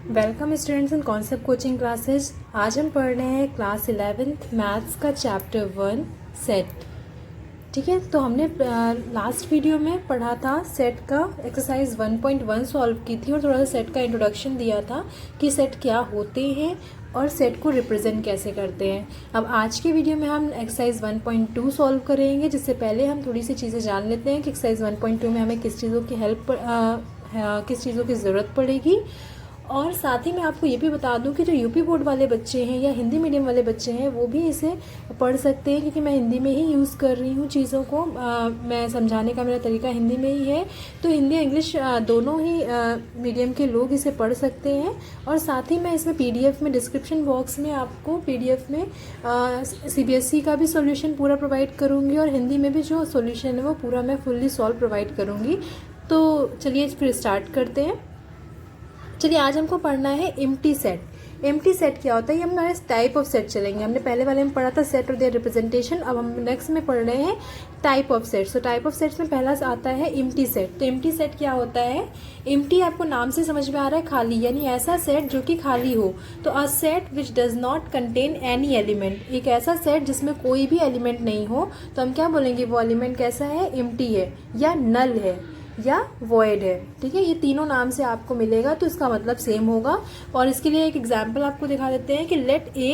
Welcome students in concept coaching classes. आज हम पढ़ रहे हैं क्लास 11th मैथ्स का चैप्टर 1 सेट। ठीक है, तो हमने लास्ट वीडियो में पढ़ा था सेट का एक्सरसाइज 1.1 सॉल्व की थी और थोड़ा सा सेट का इंट्रोडक्शन दिया था कि सेट क्या होते हैं और सेट को रिप्रेजेंट कैसे करते हैं। अब आज के वीडियो में हम एक्सरसाइज 1.2 सॉल्व करेंगे। जिससे पहले हम थोड़ी सी चीज़ें जान लेते हैं कि एक्सरसाइज 1.2 में हमें किस चीज़ों की किस चीज़ों की ज़रूरत पड़ेगी। और साथ ही मैं आपको ये भी बता दूं कि जो यूपी बोर्ड वाले बच्चे हैं या हिंदी मीडियम वाले बच्चे हैं वो भी इसे पढ़ सकते हैं, क्योंकि मैं हिंदी में ही यूज़ कर रही हूँ चीज़ों को। मैं समझाने का मेरा तरीका हिंदी में ही है, तो हिंदी इंग्लिश दोनों ही मीडियम के लोग इसे पढ़ सकते हैं। और साथ ही मैं इसमें पीडीएफ में डिस्क्रिप्शन बॉक्स में आपको पीडीएफ में सीबीएसई का भी सॉल्यूशन पूरा प्रोवाइड करूँगी और हिंदी में भी जो सॉल्यूशन है वो पूरा मैं फुल्ली सॉल्व प्रोवाइड करूँगी। तो चलिए फिर स्टार्ट करते हैं। चलिए आज हमको पढ़ना है एम्प्टी सेट। एम्प्टी सेट क्या होता है, ये हमारे टाइप ऑफ सेट चलेंगे। हमने पहले वाले में पढ़ा था सेट और देयर रिप्रेजेंटेशन, अब हम नेक्स्ट में पढ़ रहे हैं टाइप ऑफ सेट्स। तो टाइप ऑफ सेट्स में पहला आता है एम्प्टी सेट। तो एम्प्टी सेट क्या होता है? एम्प्टी आपको नाम से समझ में आ रहा है, खाली, यानी ऐसा सेट जो कि खाली हो। तो a set which does not contain any element, एक ऐसा सेट जिसमें कोई भी एलिमेंट नहीं हो, तो हम क्या बोलेंगे वो एलिमेंट कैसा है? एम्प्टी है या नल है या वॉइड है। ठीक है, ये तीनों नाम से आपको मिलेगा तो इसका मतलब सेम होगा। और इसके लिए एक एग्जांपल आपको दिखा देते हैं कि let a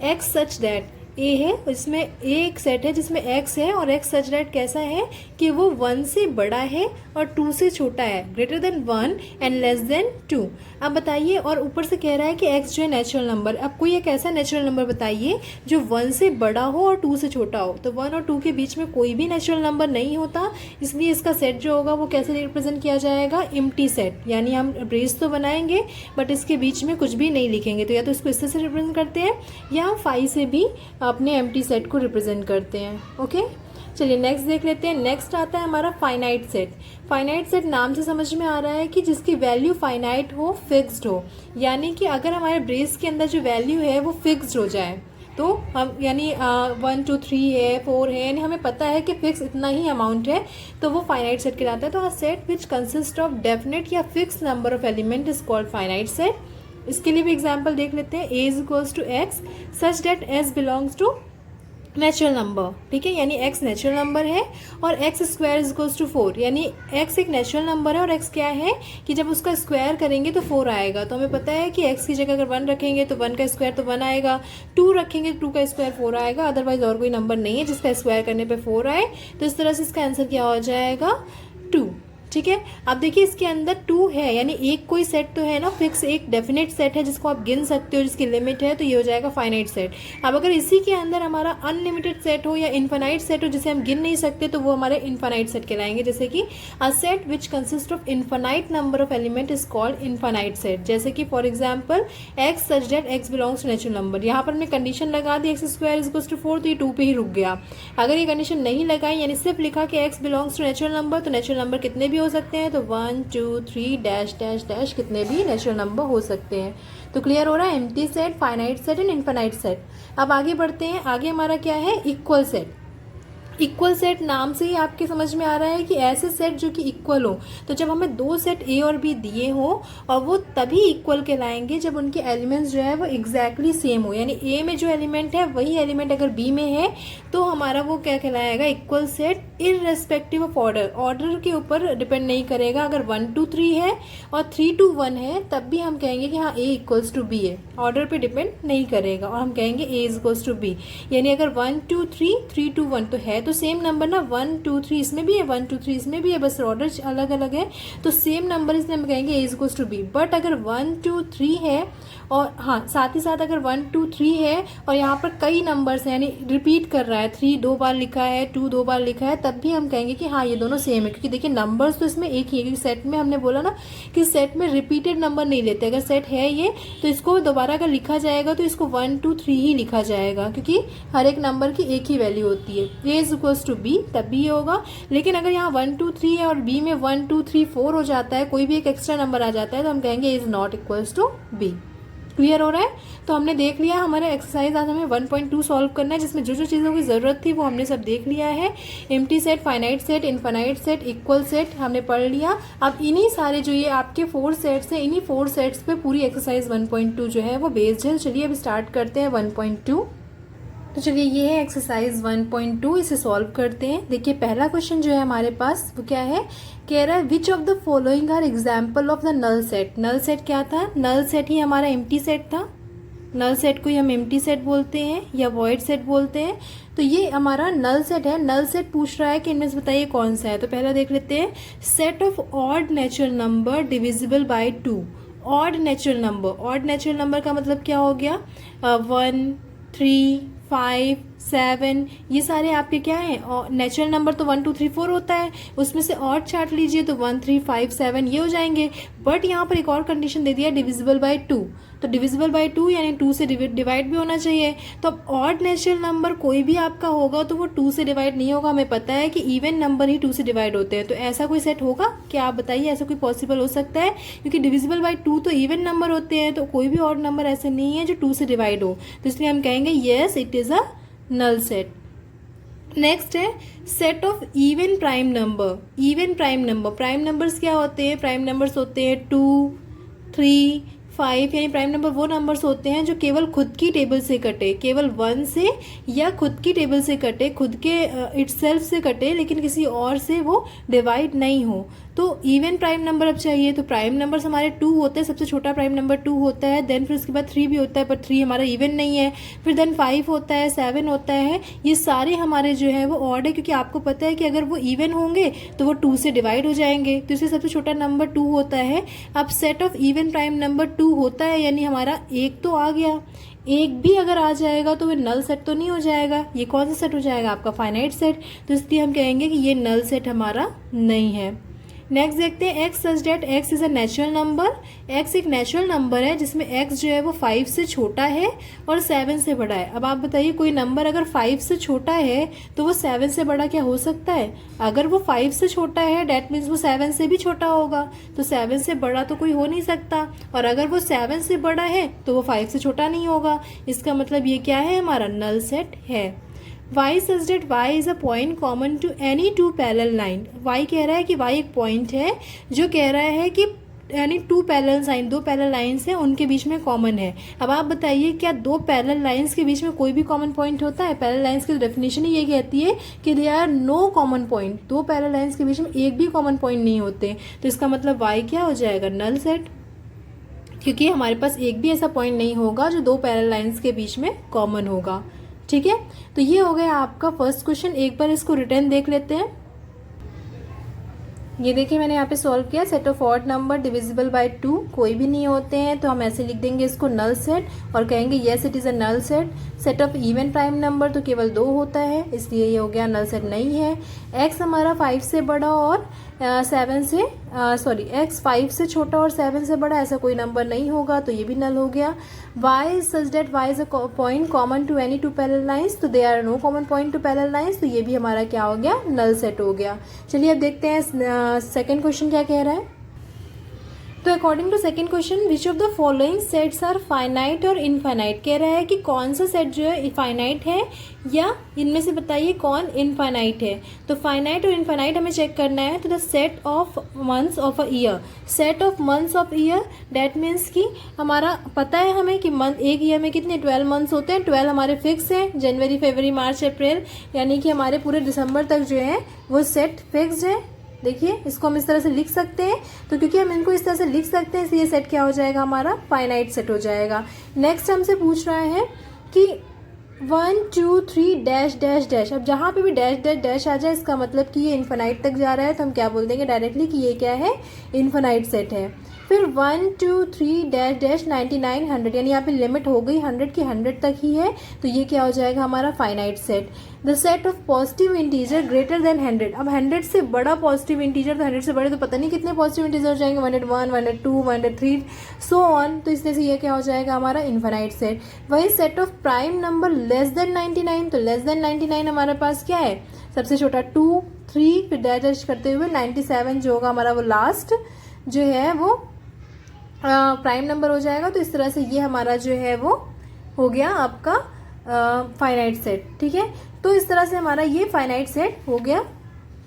X such that, a है इसमें ए एक सेट है जिसमें एक्स है और एक्स सच दैट कैसा है कि वो 1 से बड़ा है और 2 से छोटा है, greater than 1 and less than 2। अब बताइए, और ऊपर से कह रहा है कि एक्स जो है नेचुरल नंबर। अब कोई एक ऐसा नेचुरल नंबर बताइए जो 1 से बड़ा हो और 2 से छोटा हो। तो 1 और 2 के बीच में कोई भी नेचुरल नंबर नहीं होता, इसलिए इसका सेट जो होगा वो कैसे रिप्रेजेंट किया जाएगा? Empty set. यानी हम ब्रेस तो बनाएंगे बट इसके बीच में कुछ भी नहीं लिखेंगे। तो या तो इसको इससे रिप्रेजेंट करते हैं या हम 5 से भी अपने एम्प्टी सेट को रिप्रेजेंट करते हैं। ओके, चलिए नेक्स्ट देख लेते हैं। नेक्स्ट आता है हमारा फाइनाइट सेट। फाइनाइट सेट नाम से समझ में आ रहा है कि जिसकी वैल्यू फाइनाइट हो, फिक्स्ड हो, यानी कि अगर हमारे ब्रेस के अंदर जो वैल्यू है वो फिक्स्ड हो जाए। तो हम यानी 1 2 3 है, 4 है, यानी हमें पता है कि फिक्स इतना ही अमाउंट है, तो वो फाइनाइट सेट कहलाता है। तो a set which consist of definite या fix number of element is called finite set. इसके लिए भी एग्जाम्पल देख लेते हैं। A is equals to x such that S belongs to natural number. ठीक है, यानी x नेचुरल नंबर है और x square is equals to 4, यानी x एक नेचुरल नंबर है और x क्या है कि जब उसका स्क्वायर करेंगे तो 4 आएगा। तो हमें पता है कि x की जगह अगर 1 रखेंगे तो 1 का स्क्वायर तो 1 आएगा, 2 रखेंगे तो 2 का स्क्वायर 4 आएगा, अदरवाइज और कोई नंबर नहीं है जिसका स्क्वायर करने पे 4 आए। तो इस तरह से इसका आंसर क्या हो जाएगा? 2। ठीक है, अब देखिए इसके अंदर 2 है, यानी एक कोई सेट तो है ना फिक्स, एक डेफिनेट सेट है जिसको आप गिन सकते हो, जिसकी लिमिट है, तो ये हो जाएगा फाइनाइट सेट। अब अगर इसी के अंदर हमारा अनलिमिटेड सेट हो या इनफाइनाइट सेट हो जिसे हम गिन नहीं सकते, तो वो हमारे इनफाइनाइट सेट कहलाएंगे। जैसे कि a set which consist of infinite number of element is called infinite set. जैसे कि for example x such that x belongs to natural number. यहाँ पर हमने कंडीशन लगा दी x square is equals to 4, तो ये 2 पे ही रुक गया। अगर ये कंडीशन नहीं लगाई, यानी सिर्फ लिखा कि x belongs to natural number, तो नेचुरल नंबर कितने भी हो सकते हैं, तो 1 2 3 डैश डैश डैश कितने भी नेचुरल नंबर हो सकते हैं। तो क्लियर हो रहा है empty set, finite set and infinite set. अब आगे बढ़ते हैं। आगे हमारा क्या है? Equal set. इक्वल सेट नाम से ही आपके समझ में आ रहा है कि ऐसे सेट जो कि इक्वल हो। तो जब हमें 2 सेट ए और बी दिए हो, और वो तभी इक्वल कहलाएंगे जब उनके एलिमेंट्स जो है वो एग्जैक्टली सेम हो, यानी ए में जो एलिमेंट है वही एलिमेंट अगर बी में है तो हमारा वो क्या कहलाएगा? Equal set, irrespective of order. Order के ऊपर डिपेंड नहीं करेगा। अगर 1 2 3 है और 3 2 1 है तब भी हम कहेंगे कि हाँ ए इक्वल्स टू बी है, ऑर्डर पे डिपेंड नहीं करेगा और हम कहेंगे A is equals to B. यानी अगर 1 2 3 3 2 1 तो है तो सेम नंबर ना, 1 2 3 इसमें भी है, 1 2 3 इसमें भी है, बस ऑर्डर अलग अलग है, तो सेम नंबर इसलिए हम कहेंगे A is equals to B. But अगर 1 2 3 है और हाँ साथ ही साथ अगर 1 2 3 है और यहाँ पर कई नंबर्स हैं, यानी रिपीट कर रहा है, 3 2 बार लिखा है, 2 2 बार लिखा है, तब भी हम कहेंगे कि हाँ ये दोनों सेम है। क्योंकि देखिए नंबर्स तो इसमें एक ही है, क्योंकि सेट में हमने बोला ना कि सेट में रिपीटेड नंबर नहीं लेते। अगर सेट है ये तो इसको दोबारा अगर लिखा जाएगा तो इसको 1 2 3 ही लिखा जाएगा, क्योंकि हर एक नंबर की एक ही वैल्यू होती है। ए इज इक्वल्स टू बी तब भी ये होगा। लेकिन अगर यहाँ 1 2 3 है और बी में 1 2 3 4 हो जाता है, कोई भी एक एक्स्ट्रा नंबर आ जाता है, तो हम कहेंगे is not equals to B. Clear हो रहा है? तो हमने देख लिया हमारा एक्सरसाइज आज हमें 1.2 सॉल्व करना है, जिसमें जो जो चीज़ों की ज़रूरत थी वो हमने सब देख लिया है। Empty set, finite set, infinite set, equal set हमने पढ़ लिया। अब इन्हीं सारे जो ये आपके 4 सेट्स हैं, इन्हीं 4 सेट्स पे पूरी एक्सरसाइज 1.2 जो है वो बेस्ड है। चलिए अब स्टार्ट करते हैं 1.2। तो चलिए ये है एक्सरसाइज 1.2, इसे सॉल्व करते हैं। देखिए पहला क्वेश्चन जो है हमारे पास वो क्या है, कह रहा है which of the following are example of the null set. Null set क्या था? नल सेट ही हमारा एम्प्टी सेट था। नल सेट को ही हम एम्प्टी सेट बोलते हैं या वॉइड सेट बोलते हैं। तो ये हमारा नल सेट है। नल सेट पूछ रहा है कि इनमें से बताइए कौन सा है। तो पहला देख लेते हैं, set of odd natural number divisible by 2। Odd natural number, odd natural number का मतलब क्या हो गया, 1, 3, 5, 7, ये सारे आपके क्या है नेचुरल नंबर। तो 1, 2, 3, 4 होता है, उसमें से ऑड छाट लीजिए तो 1, 3, 5, 7 ये हो जाएंगे। बट यहाँ पर एक और कंडीशन दे दिया, डिविजिबल बाय 2। तो डिविजिबल बाय 2 यानी 2 से डिवाइड भी होना चाहिए। तो अब ऑड नेचुरल नंबर कोई भी आपका होगा तो वो 2 से डिवाइड नहीं होगा। हमें पता है कि इवन नंबर ही 2 से डिवाइड होते हैं। तो ऐसा कोई सेट होगा क्या, आप बताइए, ऐसा कोई पॉसिबल हो सकता है? क्योंकि डिविजिबल बाय 2 तो इवन नंबर होते हैं, तो कोई भी ऑड नंबर ऐसे नहीं है जो 2 से डिवाइड हो। तो इसलिए हम कहेंगे yes it is a null set. Next है set of even prime number. Even prime number, prime numbers क्या होते हैं? प्राइम नंबर्स होते हैं 2, 3, 5, यानी प्राइम नंबर वो नंबर्स होते हैं जो केवल खुद की टेबल से कटे, केवल 1 से या खुद की टेबल से कटे, खुद के इटसेल्फ से कटे, लेकिन किसी और से वो डिवाइड नहीं हो। तो इवन प्राइम नंबर अब चाहिए। तो प्राइम नंबर्स हमारे 2 होते हैं, सबसे छोटा प्राइम नंबर 2 होता है। देन फिर उसके बाद 3 भी होता है, पर 3 हमारा इवन नहीं है। फिर देन 5 होता है, 7 होता है। ये सारे हमारे जो है वो ऑड है, क्योंकि आपको पता है कि अगर वो इवन होंगे तो वो 2 से डिवाइड हो जाएंगे। तो इसलिए सबसे छोटा नंबर 2 होता है। अब set of even prime number 2 होता है, यानी हमारा एक तो आ गया। एक भी अगर आ जाएगा तो वो नल सेट तो नहीं हो जाएगा। ये कौन सा सेट हो जाएगा? आपका फाइनाइट सेट। तो इसलिए हम कहेंगे कि ये नल सेट हमारा नहीं है। नेक्स्ट देखते हैं x such that x is a natural number. X एक नेचुरल नंबर है जिसमें एक्स जो है वो 5 से छोटा है और 7 से बड़ा है। अब आप बताइए कोई नंबर अगर 5 से छोटा है तो वो 7 से बड़ा क्या हो सकता है? अगर वो 5 से छोटा है डेट मीन्स वो 7 से भी छोटा होगा। तो 7 से बड़ा तो कोई हो नहीं सकता, और अगर वो 7 से बड़ा है तो वो 5 से छोटा नहीं होगा। इसका मतलब ये क्या है, हमारा नल सेट है। y such that y is a point common to any two parallel line। y कह रहा है कि y एक पॉइंट है जो कह रहा है कि यानी 2 पैरेलल लाइन, 2 पैरेलल लाइन्स हैं उनके बीच में कॉमन है। अब आप बताइए क्या 2 पैरेलल लाइन्स के बीच में कोई भी कॉमन पॉइंट होता है? पैरेलल लाइन्स की डेफिनेशन ही ये कहती है कि they are no common point. 2 parallel lines के बीच में एक भी कॉमन पॉइंट नहीं होते। तो इसका मतलब y क्या हो जाएगा? नल सेट, क्योंकि हमारे पास एक भी ऐसा पॉइंट नहीं होगा जो 2 पैरेलल लाइन्स के बीच में कॉमन होगा। ठीक है, तो ये हो गया आपका फर्स्ट क्वेश्चन। एक बार इसको रिटर्न देख लेते हैं। ये देखिए मैंने यहाँ पे सॉल्व किया। Set of odd number divisible by 2 कोई भी नहीं होते हैं, तो हम ऐसे लिख देंगे इसको नल सेट और कहेंगे yes it is a null set. Set of even prime number तो केवल 2 होता है, इसलिए ये हो गया नल सेट नहीं है। एक्स हमारा 5 से बड़ा और 7 से एक्स 5 से छोटा और 7 से बड़ा ऐसा कोई नंबर नहीं होगा, तो ये भी नल हो गया। y such that y is a point common to any 2 parallel lines, तो there are no common point to parallel lines, तो ये भी हमारा क्या हो गया? नल सेट हो गया। चलिए अब देखते हैं सेकेंड क्वेश्चन क्या कह रहा है। तो according to second question which of the following sets are finite और इनफाइनाइट। कह रहा है कि कौन सा सेट जो है फाइनाइट है या इनमें से बताइए कौन इनफाइनाइट है। तो फाइनाइट और इनफाइनाइट हमें चेक करना है। तो the set of months of a year, set of months of year that means कि हमारा पता है हमें कि मंथ एक ईयर में कितने 12 मंथ्स होते हैं। 12 हमारे फिक्स हैं, जनवरी फरवरी मार्च अप्रैल, यानी कि हमारे पूरे दिसंबर तक जो है वो सेट फिक्स्ड है। देखिए इसको हम इस तरह से लिख सकते हैं। तो क्योंकि हम इनको इस तरह से लिख सकते हैं इसलिए सेट क्या हो जाएगा? हमारा फाइनाइट सेट हो जाएगा। नेक्स्ट हमसे पूछ रहा है कि 1 2 3 डैश डैश डैश। अब जहाँ पे भी डैश डैश डैश आ जाए इसका मतलब कि ये इन्फिनाइट तक जा रहा है, तो हम क्या बोल देंगे डायरेक्टली कि ये क्या है? इन्फिनाइट सेट है। फिर 1 2 3 डैश डैश 99 100, यानी यहाँ पे लिमिट हो गई 100 की 100 तक ही है, तो ये क्या हो जाएगा? हमारा finite set. The set of positive integer greater than 100। अब 100 से बड़ा पॉजिटिव इंटीजर, तो 100 से बड़े तो पता नहीं कितने पॉजिटिव इंटीजर हो जाएंगे, 101 102 103 सो ऑन। तो इसलिए से ये क्या हो जाएगा? हमारा इन्फिनाइट सेट। वही set of prime number less than 99, तो लेस देन 99 हमारे पास क्या है? सबसे छोटा 2 3 फिर डैश डैश करते हुए 97 जो होगा हमारा वो लास्ट जो है वो प्राइम नंबर हो जाएगा। तो इस तरह से ये हमारा जो है वो हो गया आपका फाइनाइट सेट। ठीक है, तो इस तरह से हमारा ये फाइनाइट सेट हो गया।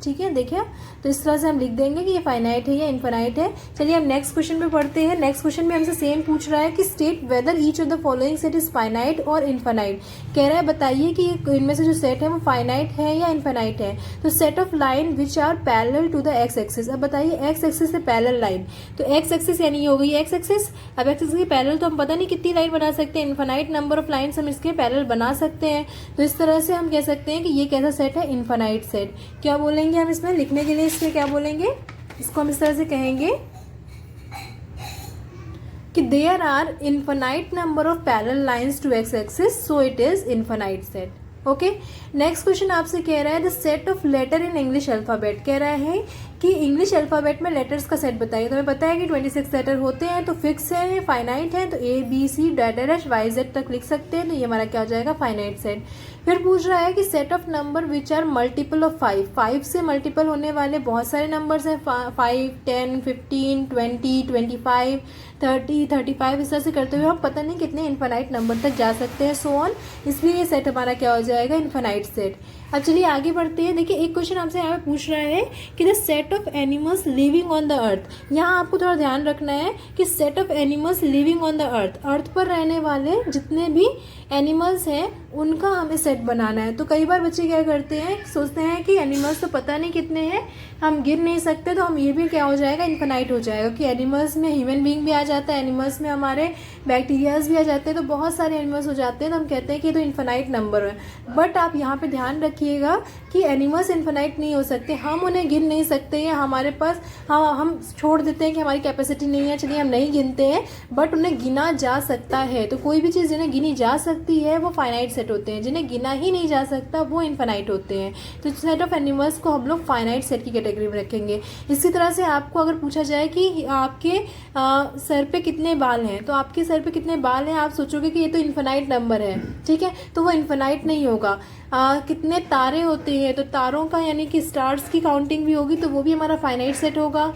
ठीक है, देखिए तो इस तरह से हम लिख देंगे कि ये फाइनाइट है या इनफाइनाइट है। चलिए हम नेक्स्ट क्वेश्चन पे पढ़ते हैं। नेक्स्ट क्वेश्चन में हमसे सेम पूछ रहा है कि state whether each of the following set is finite और इनफाइनाइट। कह रहा है बताइए कि इनमें से जो सेट है वो फाइनाइट है या इनफाइनाइट है। तो set of line which are parallel to the x axis. अब बताइए एक्स एक्सिस से पैरेलल लाइन, तो एक्स एक्सिस यानी ये हो गई एक्स एक्सिस। अब एक्स एक्सिस के पैरेलल तो हम पता नहीं कितनी लाइन बना सकते हैं, इनफाइनाइट नंबर ऑफ लाइन्स हम इसके पैरेलल बना सकते हैं। तो इस तरह से हम कह सकते हैं कि ये कैसा सेट है, इनफाइनाइट सेट। क्या बोलेंगे हम इसमें लिखने के लिए, इसमें क्या बोलेंगे, इसको हम इस तरह से कहेंगे कि there are infinite number of parallel lines to x axis, so it is infinite set. Okay, next question आपसे कह रहा है the set of letter in English alphabet. कह रहा है कि इंग्लिश अल्फाबेट में लेटर्स का सेट बताइए। तो हमें पता है कि 26 लेटर होते हैं, तो फिक्स है, फाइनाइट है, तो A B C dash Y Z तक लिख सकते हैं। तो ये हमारा क्या हो जाएगा, फाइनाइट सेट। फिर पूछ रहा है कि set of number which are multiple of 5। 5 से मल्टीपल होने वाले बहुत सारे नंबर्स हैं, 5, 10, 15, 20, 25, 30, 35, इस तरह से करते हुए हम पता नहीं कितने इनफाइनाइट नंबर तक जा सकते हैं, सो ऑन। इसलिए ये सेट हमारा क्या हो जाएगा, इनफाइनाइट सेट। अब चलिए आगे बढ़ते हैं। देखिए एक क्वेश्चन आपसे यहाँ पे पूछ रहा है कि the set of animals living on the earth. यहाँ आपको थोड़ा ध्यान रखना है कि set of animals living on the earth पर रहने वाले जितने भी एनिमल्स हैं उनका हमें सेट बनाना है। तो कई बार बच्चे क्या करते हैं, सोचते हैं कि एनिमल्स तो पता नहीं कितने हैं, हम गिन नहीं सकते, तो हम ये भी क्या हो जाएगा, इनफाइनाइट हो जाएगा। कि एनिमल्स में ह्यूमन बीइंग भी आ जाता है, एनिमल्स में हमारे बैक्टीरियाज भी आ जाते हैं, तो बहुत सारे एनिमल्स हो जाते हैं, तो हम कहते हैं कि ये तो इनफाइनाइट नंबर है। बट आप यहाँ पे ध्यान रखिएगा कि एनिमल्स इनफाइनाइट नहीं हो सकते, हम उन्हें गिन नहीं सकते हैं, हमारे पास हम छोड़ देते हैं कि हमारी कैपेसिटी नहीं है, चलिए हम नहीं गिनते हैं, बट उन्हें गिना जा सकता है। तो कोई भी चीज़ जिन्हें गिनी जा सकती है वो फाइनाइट सेट होते हैं, जिन्हें गिना ही नहीं जा सकता वो इनफाइनाइट होते हैं। तो सेट ऑफ एनिमल्स को हम लोग फाइनाइट सेट की कैटेगरी में रखेंगे। इसी तरह से आपको अगर पूछा जाए कि आपके सर पे कितने बाल हैं, तो आपके सर पे कितने बाल हैं, आप सोचोगे कि ये तो इनफाइनाइट नंबर है, ठीक है, तो वो इनफाइनाइट नहीं होगा। कितने तारे होते हैं, तो तारों का यानी कि स्टार्स की काउंटिंग भी होगी, तो वो भी हमारा फाइनाइट सेट होगा।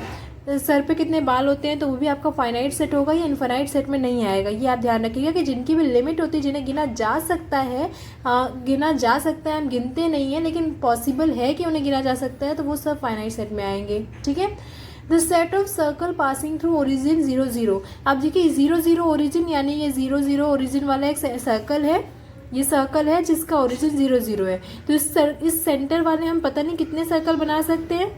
सर पे कितने बाल होते हैं, तो वो भी आपका फाइनाइट सेट होगा, ये इनफाइनाइट सेट में नहीं आएगा। ये आप ध्यान रखिएगा कि जिनकी भी लिमिट होती है, जिन्हें गिना जा सकता है, हम गिनते नहीं हैं, लेकिन पॉसिबल है कि उन्हें गिना जा सकता है, तो वो सब फाइनाइट सेट में आएंगे। ठीक है, the set of circle passing through origin 0, 0। अब देखिए 0, 0 ओरिजिन, यानी ये 0, 0 ओरिजिन वाला एक सर्कल है, ये सर्कल है जिसका ओरिजिन 0, 0 है। तो इस सेंटर वाले हम पता नहीं कितने सर्कल बना सकते हैं,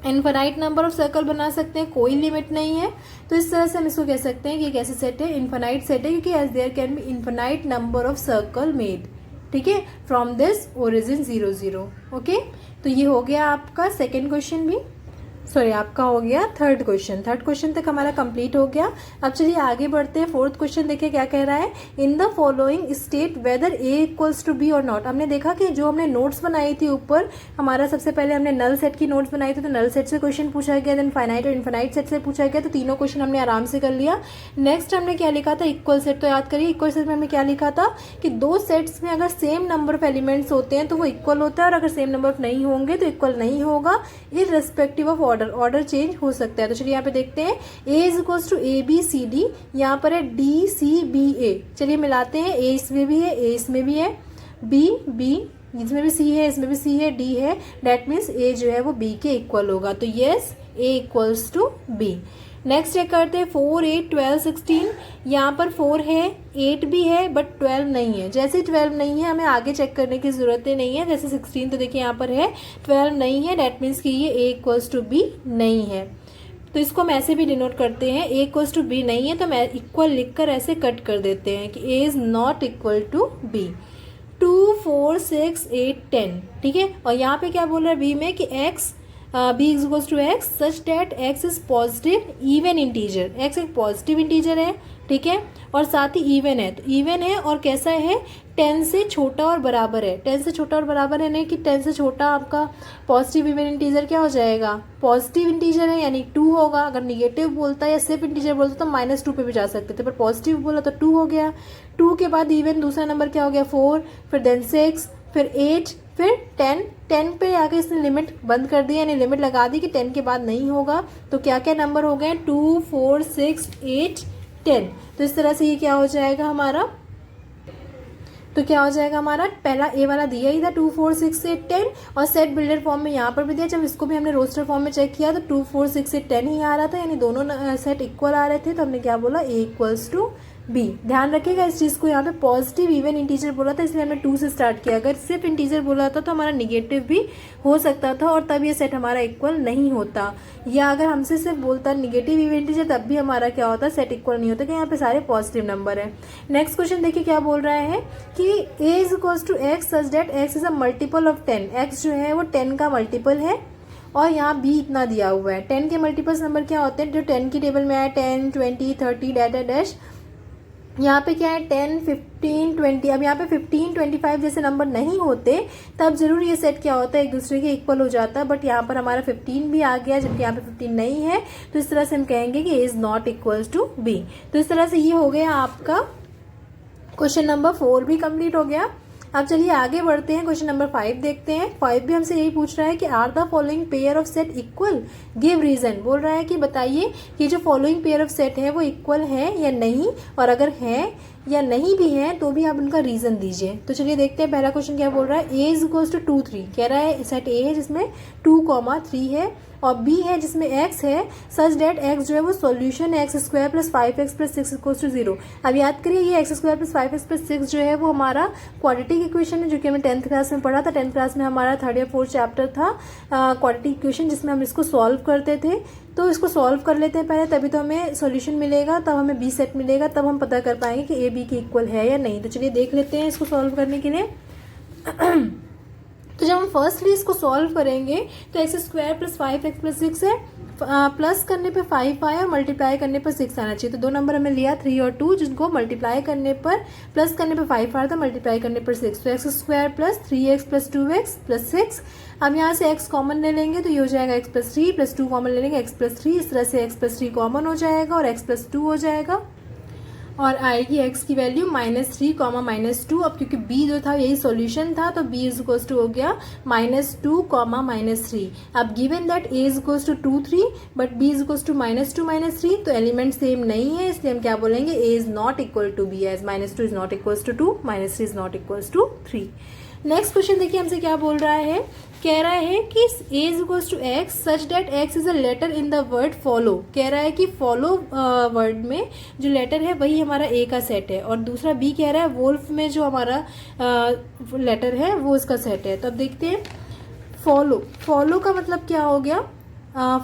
इनफाइनाइट नंबर ऑफ सर्कल बना सकते हैं, कोई लिमिट नहीं है। तो इस तरह से हम इसको कह सकते हैं कि एक ऐसे सेट है, इनफाइनाइट सेट है, क्योंकि as there can be infinite number of circle made, ठीक है, फ्रॉम दिस ओरिजिन 0, 0। ओके, तो ये हो गया आपका सेकेंड क्वेश्चन भी, सॉरी आपका हो गया थर्ड क्वेश्चन। थर्ड क्वेश्चन तक हमारा कंप्लीट हो गया। अब चलिए आगे बढ़ते हैं। फोर्थ क्वेश्चन देखिए क्या कह रहा है, in the following state whether A equals to B और नॉट। हमने देखा कि जो हमने नोट्स बनाई थी ऊपर, हमारा सबसे पहले हमने नल सेट की नोट्स बनाई थी, तो नल सेट से क्वेश्चन पूछा गया, देन फाइनाइट और इनफाइनाइट सेट से पूछा गया, तो तीनों क्वेश्चन हमने आराम से कर लिया। नेक्स्ट हमने क्या लिखा था, इक्वल सेट। तो याद करिए इक्वल सेट में हमने क्या लिखा था कि दो सेट्स में अगर सेम नंबर ऑफ एलिमेंट्स होते हैं तो वो इक्वल होता है, और अगर सेम नंबर ऑफ नहीं होंगे तो इक्वल नहीं होगा, इररिस्पेक्टिव ऑफ ऑर्डर चेंज हो सकता है। तो चलिए यहाँ पे देखते हैं, A is equals to A B C D, यहाँ पर है डी सी बी ए। चलिए मिलाते हैं, ए इसमें भी है, ए इसमें भी है, बी इसमें भी सी है, इसमें भी सी है, डी है, डेट मीन्स ए जो है वो बी के इक्वल होगा। तो yes, A equals to B. Next check करते हैं 4, 8, 12, 16। यहाँ पर 4 है, 8 भी है, बट 12 नहीं है। जैसे 12 नहीं है हमें आगे चेक करने की जरूरत नहीं है। जैसे 16 तो देखिए यहाँ पर है, 12 नहीं है, डेट मीन्स कि ये ए इक्वल्स टू बी नहीं है। तो इसको हम ऐसे भी डिनोट करते हैं, ए इक्वल्स टू बी नहीं है तो मैं इक्वल लिखकर ऐसे कट कर देते हैं कि A is not equal to B. 2, 4, 6, 8, 10, ठीक है। और यहाँ पे क्या बोल रहा है बी में कि x B is equals to x such that x is positive even integer. X एक पॉजिटिव इंटीजर है, ठीक है, और साथ ही इवन है। तो इवन है और कैसा है, 10 से छोटा और बराबर है। 10 से छोटा और बराबर है, नहीं कि 10 से छोटा आपका पॉजिटिव इवन इंटीजर क्या हो जाएगा, पॉजिटिव इंटीजर है यानी 2 होगा। अगर निगेटिव बोलता है या सिर्फ इंटीजर बोलता तो -2 पे भी जा सकते थे, पर पॉजिटिव बोला तो 2 हो गया। 2 के बाद इवन दूसरा नंबर क्या हो गया 4, फिर देन 6, फिर 8, फिर 10 पे आके इसने लिमिट बंद कर दी, यानी लिमिट लगा दी कि 10 के बाद नहीं होगा। तो क्या क्या नंबर हो गए, 2 4 6 8 10। तो इस तरह से ये क्या हो जाएगा हमारा, तो क्या हो जाएगा हमारा, पहला ए वाला दिया ही था 2 4 6 8 10, और सेट बिल्डर फॉर्म में यहाँ पर भी दिया। जब इसको भी हमने रोस्टर फॉर्म में चेक किया तो 2 4 6 8 10 ही आ रहा था, यानी दोनों सेट इक्वल आ रहे थे। तो हमने क्या बोला, ए इक्वल्स टू बी। ध्यान रखिएगा इस चीज़ को, यहाँ पे पॉजिटिव इवन इंटीजर बोला था इसलिए हमने 2 से स्टार्ट किया। अगर सिर्फ इंटीजर बोला था तो हमारा निगेटिव भी हो सकता था और तब ये सेट हमारा इक्वल नहीं होता, या अगर हमसे सिर्फ बोलता निगेटिव इवन इंटीजर तब भी हमारा क्या होता, सेट इक्वल नहीं होता, कि यहाँ पे सारे पॉजिटिव नंबर है। नेक्स्ट क्वेश्चन देखिए क्या बोल रहा है कि A is equals to x such that x is a multiple of 10। एक्स जो है वो 10 का मल्टीपल है और यहाँ बी इतना दिया हुआ है। 10 के मल्टीपल्स नंबर क्या होते हैं जो 10 की टेबल में आए, 10 20 30 डैट डैश। यहाँ पे क्या है 10 15 20। अब यहाँ पे 15 25 जैसे नंबर नहीं होते तब जरूर ये सेट क्या होता है, एक दूसरे के इक्वल हो जाता है, बट यहाँ पर हमारा 15 भी आ गया जबकि यहाँ पे 15 नहीं है। तो इस तरह से हम कहेंगे कि A is not equals to B. तो इस तरह से ये हो गया आपका क्वेश्चन नंबर 4 भी कंप्लीट हो गया। अब चलिए आगे बढ़ते हैं, क्वेश्चन नंबर 5 देखते हैं। 5 भी हमसे यही पूछ रहा है कि are the following pair of set equal, give reason. बोल रहा है कि बताइए कि जो फॉलोइंग पेयर ऑफ सेट है वो इक्वल है या नहीं, और अगर है या नहीं भी है तो भी आप उनका रीजन दीजिए। तो चलिए देखते हैं पहला क्वेश्चन क्या बोल रहा है। ए इज इक्वल्स टू 2 3 कह रहा है सेट ए है जिसमें 2 3 है और बी है जिसमें एक्स है, सच डेट एक्स जो है वो सॉल्यूशन है x square plus 5x plus 6 equals to 0। अब याद करिए ये x square plus 5x plus 6 जो है वो हमारा क्वाड्रेटिक इक्वेशन है जो कि हमने 10th क्लास में पढ़ा था। 10th क्लास में हमारा 3rd या 4th चैप्टर था क्वाड्रेटिक इक्वेशन, जिसमें हम इसको सॉल्व करते थे। तो इसको सॉल्व कर लेते हैं पहले, तभी तो हमें सॉल्यूशन मिलेगा, तब हमें बी सेट मिलेगा, तब हम पता कर पाएंगे कि ए बी के इक्वल है या नहीं। तो चलिए देख लेते हैं इसको सॉल्व करने के लिए। तो जब हम फर्स्टली इसको सॉल्व करेंगे तो x square plus 5x plus 6 है, प्लस करने पे 5 आया और मल्टीप्लाई करने पर 6 आना चाहिए। तो दो नंबर हमें लिया 3 और 2, जिनको मल्टीप्लाई करने पर प्लस करने पे 5 आ रहा था, मल्टीप्लाई करने पर 6। तो x square plus 3x plus 2x plus 6। अब यहाँ से x कॉमन ले लेंगे तो ये हो जाएगा x प्लस 3 प्लस 2 कॉमन ले लेंगे x प्लस 3। इस तरह से x प्लस 3 कॉमन हो जाएगा और x प्लस 2 हो जाएगा और आएगी x की वैल्यू -3 -2। अब क्योंकि b जो था यही सॉल्यूशन था तो b इज इक्वल्स टू हो गया -2 -3। अब given that a is equals to 2 3 but b is equals to -2 -3, तो एलिमेंट सेम नहीं है, इसलिए हम क्या बोलेंगे a is not equal to b, as -2 is not equals to 2 -3 is not equals to 3। Next question देखिए हमसे क्या बोल रहा है, कह रहा है कि a is equals to x such that x is a letter in the word follow. कह रहा है कि फॉलो वर्ड में जो लेटर है वही हमारा a का सेट है, और दूसरा b कह रहा है वोल्फ में जो हमारा लेटर है वो इसका सेट है। तो अब देखते हैं फॉलो का मतलब क्या हो गया।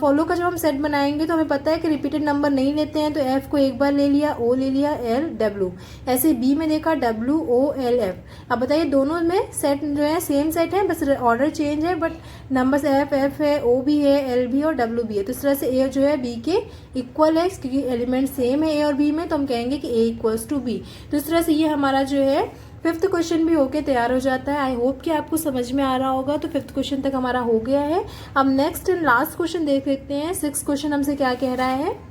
फॉलो का जब हम सेट बनाएंगे तो हमें पता है कि रिपीटेड नंबर नहीं लेते हैं, तो एफ को एक बार ले लिया, ओ ले लिया, एल डब्ल्यू, ऐसे बी में देखा डब्ल्यू ओ एल एफ। अब बताइए दोनों में सेट जो है सेम सेट है, बस ऑर्डर चेंज है, बट नंबर्स एफ है, ओ भी है, एल भी और डब्ल्यू भी है। तो इस तरह से ए जो है बी के इक्वल है क्योंकि एलिमेंट सेम है ए और बी में, तो हम कहेंगे कि ए इक्वल्स टू बी। तो इस तरह से ये हमारा जो है 5th क्वेश्चन भी होके तैयार हो जाता है। आई होप कि आपको समझ में आ रहा होगा। तो 5th क्वेश्चन तक हमारा हो गया है। अब नेक्स्ट एंड लास्ट क्वेश्चन देख लेते हैं। 6th क्वेश्चन हमसे क्या कह रहा है,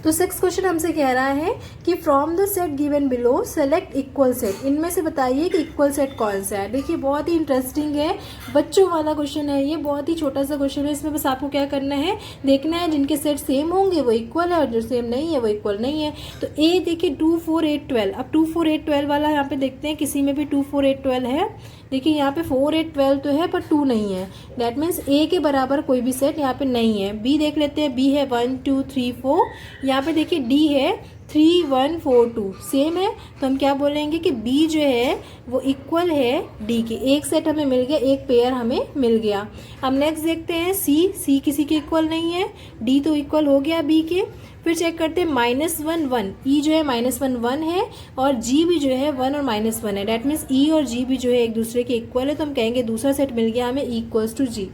तो 6th क्वेश्चन हमसे कह रहा है कि from the set given below select equal set. इनमें से बताइए कि इक्वल सेट कौन सा है। देखिए बहुत ही इंटरेस्टिंग है, बच्चों वाला क्वेश्चन है ये, बहुत ही छोटा सा क्वेश्चन है। इसमें बस आपको क्या करना है, देखना है जिनके सेट सेम होंगे वो इक्वल है और जो सेम नहीं है वो इक्वल नहीं है। तो ए देखिए 2 4 8 12। अब 2 4 8 12 वाला यहाँ पे देखते हैं, किसी में भी 2 4 8 12 है। देखिए यहाँ पे 4 8 12 तो है पर 2 नहीं है, दैट मीन्स ए के बराबर कोई भी सेट यहाँ पे नहीं है। बी देख लेते हैं, बी है 1 2 3 4। यहाँ पे देखिए डी है 3 1 4 2, सेम है, तो हम क्या बोलेंगे कि बी जो है वो इक्वल है डी के। एक सेट हमें मिल गया, एक पेयर हमें मिल गया। अब नेक्स्ट देखते हैं सी किसी के इक्वल नहीं है, डी तो इक्वल हो गया बी के। फिर चेक करते हैं -1 1, ई जो है -1 1 है और जी भी जो है 1 और -1 है, डैट मीन्स ई और जी भी जो है एक दूसरे के इक्वल है, तो हम कहेंगे दूसरा सेट मिल गया हमें इक्वल्स टू जी।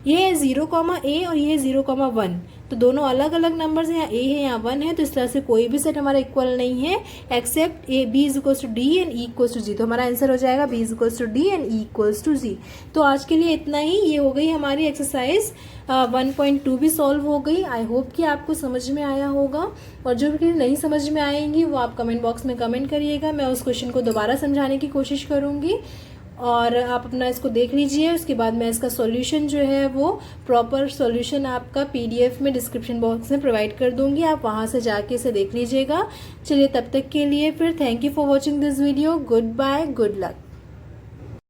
ये है 0 ए और ये है 0 1, तो दोनों अलग अलग नंबर्स हैं, यहाँ ए है यहाँ 1 है, तो इस तरह से कोई भी सेट हमारा इक्वल नहीं है except A B is equals to D and E equals to G. तो हमारा आंसर हो जाएगा B is equals to D and E equals to G. तो आज के लिए इतना ही, ये हो गई हमारी एक्सरसाइज 1.2 भी सॉल्व हो गई। आई होप कि आपको समझ में आया होगा, और जो भी नहीं समझ में आएंगी वो आप कमेंट बॉक्स में कमेंट करिएगा, मैं उस क्वेश्चन को दोबारा समझाने की कोशिश करूँगी। और आप अपना इसको देख लीजिए। उसके बाद मैं इसका सॉल्यूशन जो है वो प्रॉपर सॉल्यूशन आपका PDF में डिस्क्रिप्शन बॉक्स में प्रोवाइड कर दूंगी, आप वहाँ से जाके इसे देख लीजिएगा। चलिए तब तक के लिए फिर thank you for watching this video. Goodbye, good luck.